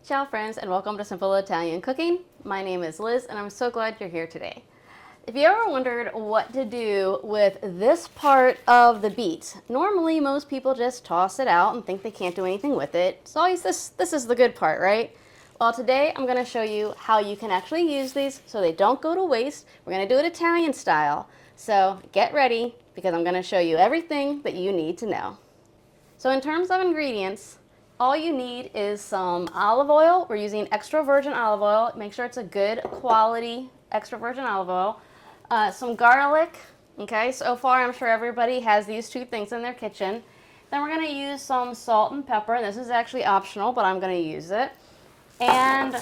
Ciao friends and welcome to Simple Italian Cooking. My name is Liz and I'm so glad you're here today. If you ever wondered what to do with this part of the beet, normally most people just toss it out and think they can't do anything with it. It's always this is the good part, right? Well, today I'm going to show you how you can actually use these so they don't go to waste. We're going to do it Italian style. So get ready because I'm going to show you everything that you need to know. So in terms of ingredients, all you need is some olive oil. We're using extra virgin olive oil. Make sure it's a good quality extra virgin olive oil. Some garlic. Okay, so far I'm sure everybody has these two things in their kitchen. Then we're going to use some salt and pepper. This is actually optional, but I'm going to use it. And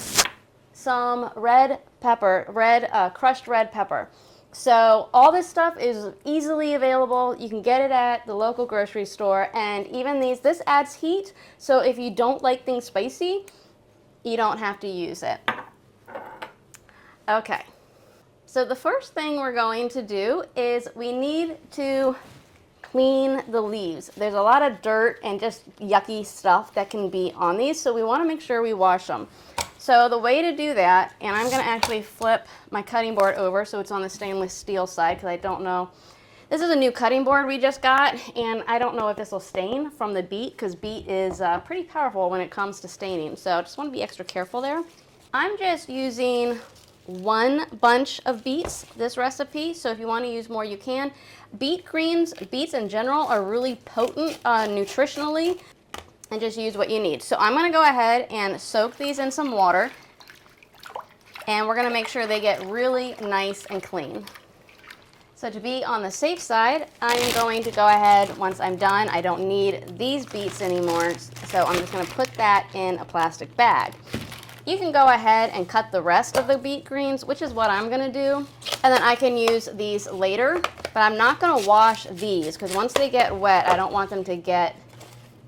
some red pepper, crushed red pepper. So all this stuff is easily available. You can get it at the local grocery store, and even this adds heat. So if you don't like things spicy, you don't have to use it. Okay. So the first thing we're going to do is we need to clean the leaves. There's a lot of dirt and just yucky stuff that can be on these, so we want to make sure we wash them. So the way to do that, and I'm going to actually flip my cutting board over so it's on the stainless steel side because I don't know. This is a new cutting board we just got, and I don't know if this will stain from the beet because beet is pretty powerful when it comes to staining. So I just want to be extra careful there. I'm just using one bunch of beets this recipe, so if you want to use more you can. Beets in general are really potent nutritionally, and just use what you need. So I'm going to go ahead and soak these in some water, and we're going to make sure they get really nice and clean. So to be on the safe side, I'm going to go ahead, once I'm done, I don't need these beets anymore, so I'm just going to put that in a plastic bag. You can go ahead and cut the rest of the beet greens, which is what I'm going to do, and then I can use these later, but I'm not going to wash these because once they get wet, I don't want them to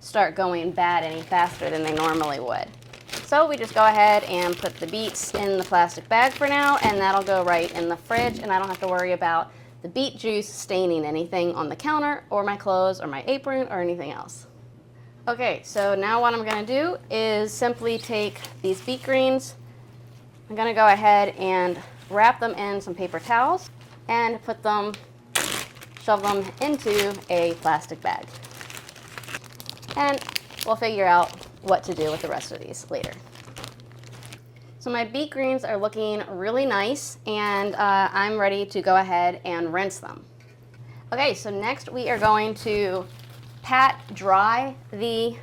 start going bad any faster than they normally would. So we just go ahead and put the beets in the plastic bag for now, and that'll go right in the fridge, and I don't have to worry about the beet juice staining anything on the counter or my clothes or my apron or anything else. Okay, so now what I'm going to do is simply take these beet greens. I'm going to go ahead and wrap them in some paper towels and shove them into a plastic bag. And we'll figure out what to do with the rest of these later. So my beet greens are looking really nice, and I'm ready to go ahead and rinse them. Okay, so next we are going to pat dry the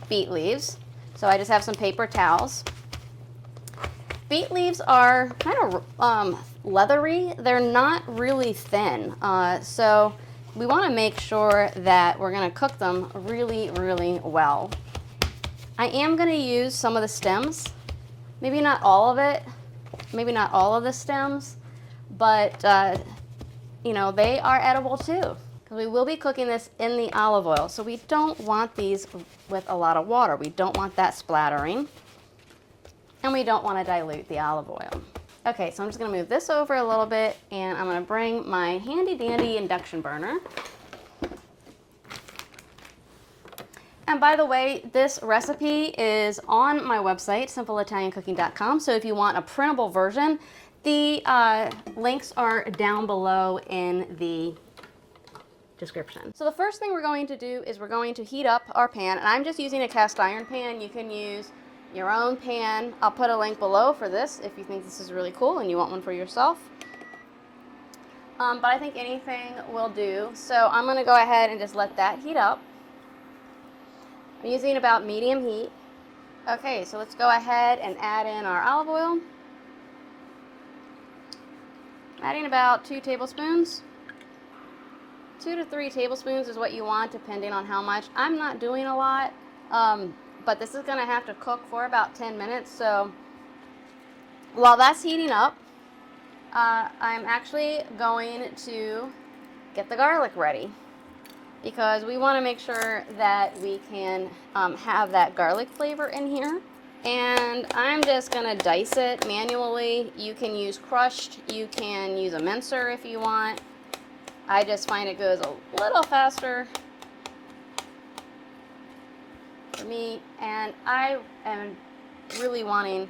beet leaves. So I just have some paper towels. Beet leaves are kind of leathery. They're not really thin. So we want to make sure that we're going to cook them really, really well. I am going to use some of the stems. Maybe not all of it. Maybe not all of the stems. But, you know, they are edible too. Because we will be cooking this in the olive oil. So we don't want these with a lot of water. We don't want that splattering. And we don't want to dilute the olive oil. Okay, so I'm just going to move this over a little bit, and I'm going to bring my handy dandy induction burner. And by the way, this recipe is on my website, simpleitaliancooking.com. So if you want a printable version, the links are down below in the description. So the first thing we're going to do is we're going to heat up our pan, and I'm just using a cast iron pan. You can use your own pan. I'll put a link below for this if you think this is really cool and you want one for yourself. But I think anything will do. So I'm going to go ahead and just let that heat up. I'm using about medium heat. Okay, so let's go ahead and add in our olive oil. Adding about 2 tablespoons. 2 to 3 tablespoons is what you want depending on how much. I'm not doing a lot. But this is going to have to cook for about 10 minutes. So while that's heating up, I'm actually going to get the garlic ready because we want to make sure that we can have that garlic flavor in here. And I'm just going to dice it manually. You can use crushed. You can use a mincer if you want. I just find it goes a little faster for me, and I am really wanting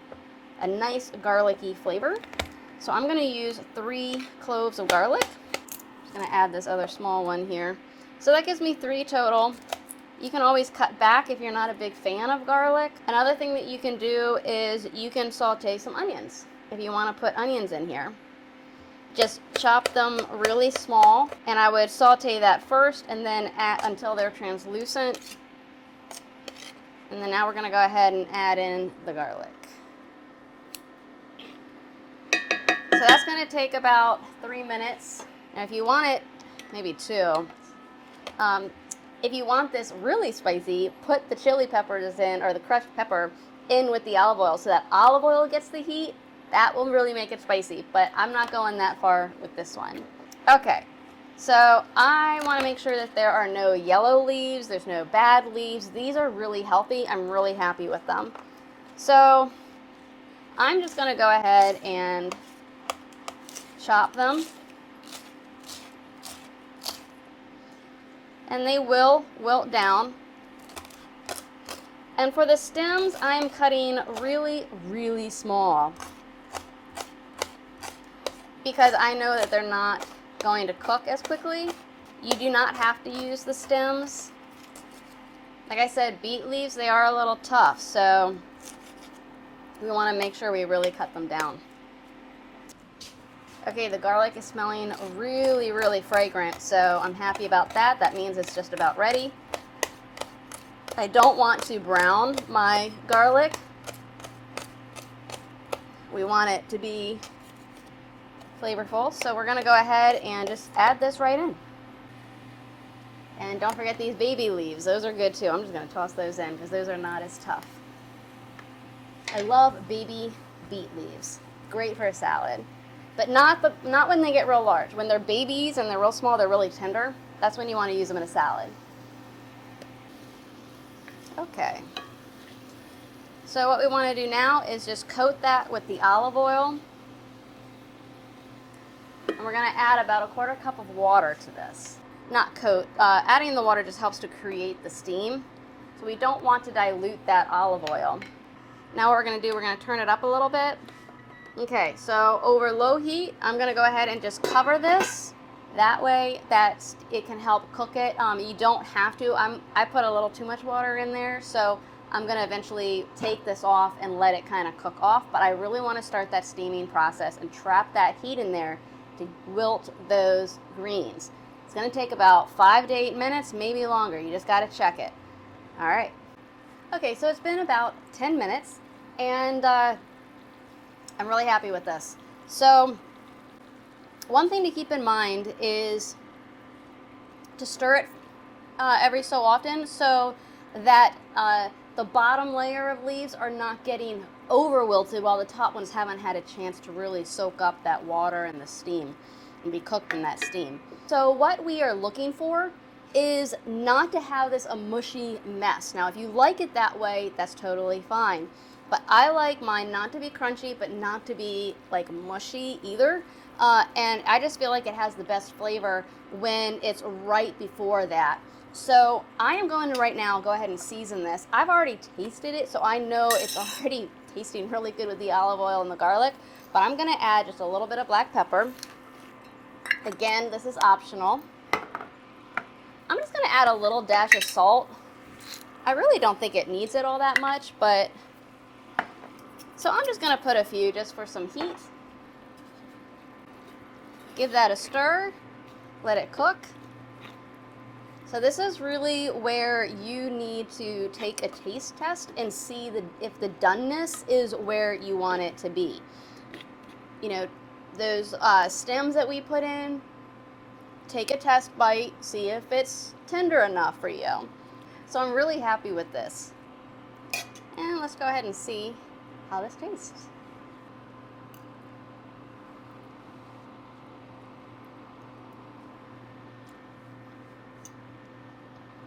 a nice garlicky flavor. So I'm going to use 3 cloves of garlic. I'm going to add this other small one here. So that gives me 3 total. You can always cut back if you're not a big fan of garlic. Another thing that you can do is you can saute some onions if you want to put onions in here. Just chop them really small, and I would saute that first and then until they're translucent. And then now we're going to go ahead and add in the garlic. So that's going to take about 3 minutes. Now if you want it, maybe 2. If you want this really spicy, put the chili peppers in, or the crushed pepper in with the olive oil so that olive oil gets the heat. That will really make it spicy, but I'm not going that far with this one. Okay, so I want to make sure that there are no yellow leaves, there's no bad leaves. These are really healthy. I'm really happy with them. So I'm just going to go ahead and chop them. And they will wilt down. And for the stems, I'm cutting really, really small, because I know that they're not going to cook as quickly. You do not have to use the stems. Like I said, beet leaves, they are a little tough, so we want to make sure we really cut them down. Okay, the garlic is smelling really, really fragrant, so I'm happy about that. That means it's just about ready. I don't want to brown my garlic. We want it to be flavorful, so we're going to go ahead and just add this right in. And don't forget these baby leaves. Those are good too. I'm just going to toss those in because those are not as tough. I love baby beet leaves. Great for a salad. But not when they get real large. When they're babies and they're real small, they're really tender. That's when you want to use them in a salad. Okay. So what we want to do now is just coat that with the olive oil. And we're going to add about a 1/4 cup of water to this. Not coat. Adding the water just helps to create the steam. So we don't want to dilute that olive oil. Now what we're going to do, we're going to turn it up a little bit. Okay, so over low heat, I'm going to go ahead and just cover this. That way that it can help cook it. You don't have to. I put a little too much water in there, so I'm going to eventually take this off and let it kind of cook off. But I really want to start that steaming process and trap that heat in there to wilt those greens. It's going to take about 5 to 8 minutes, maybe longer. You just got to check it. All right. Okay, so it's been about 10 minutes, and I'm really happy with this. So one thing to keep in mind is to stir it every so often so that the bottom layer of leaves are not getting over wilted while the top ones haven't had a chance to really soak up that water and the steam and be cooked in that steam. So what we are looking for is not to have this a mushy mess. Now if you like it that way, that's totally fine. But I like mine not to be crunchy, but not to be like mushy either. And I just feel like it has the best flavor when it's right before that. So I am going to right now go ahead and season this. I've already tasted it, so I know it's already tasting really good with the olive oil and the garlic. But I'm going to add just a little bit of black pepper. Again, this is optional. I'm just going to add a little dash of salt. I really don't think it needs it all that much, but so I'm just going to put a few just for some heat. Give that a stir. Let it cook. So this is really where you need to take a taste test and see if the doneness is where you want it to be. You know, those stems that we put in, take a test bite, see if it's tender enough for you. So I'm really happy with this. And let's go ahead and see how this tastes.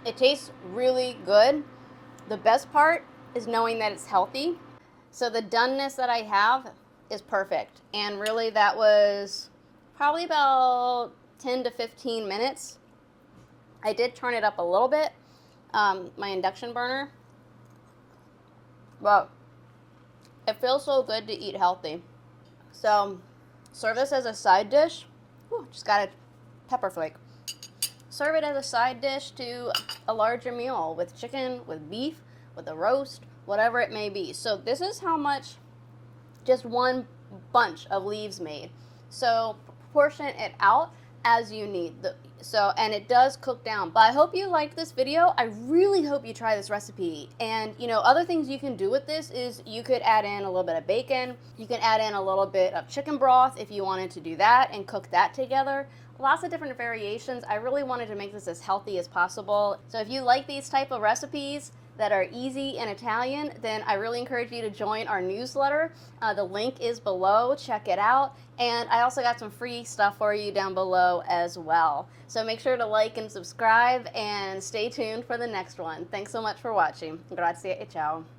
It tastes really good. The best part is knowing that it's healthy. So the doneness that I have is perfect. And really that was probably about 10 to 15 minutes. I did turn it up a little bit, my induction burner. But It feels so good to eat healthy. So serve this as a side dish. Ooh, just got a pepper flake. Serve it as a side dish to a larger meal with chicken, with beef, with a roast, whatever it may be. So this is how much just one bunch of leaves made. So portion it out as you need. And it does cook down. But I hope you liked this video. I really hope you try this recipe. And other things you can do with this is you could add in a little bit of bacon. You can add in a little bit of chicken broth if you wanted to do that and cook that together. Lots of different variations. I really wanted to make this as healthy as possible. So if you like these type of recipes that are easy and Italian, then I really encourage you to join our newsletter. The link is below. Check it out. And I also got some free stuff for you down below as well. So make sure to like and subscribe and stay tuned for the next one. Thanks so much for watching. Grazie e ciao.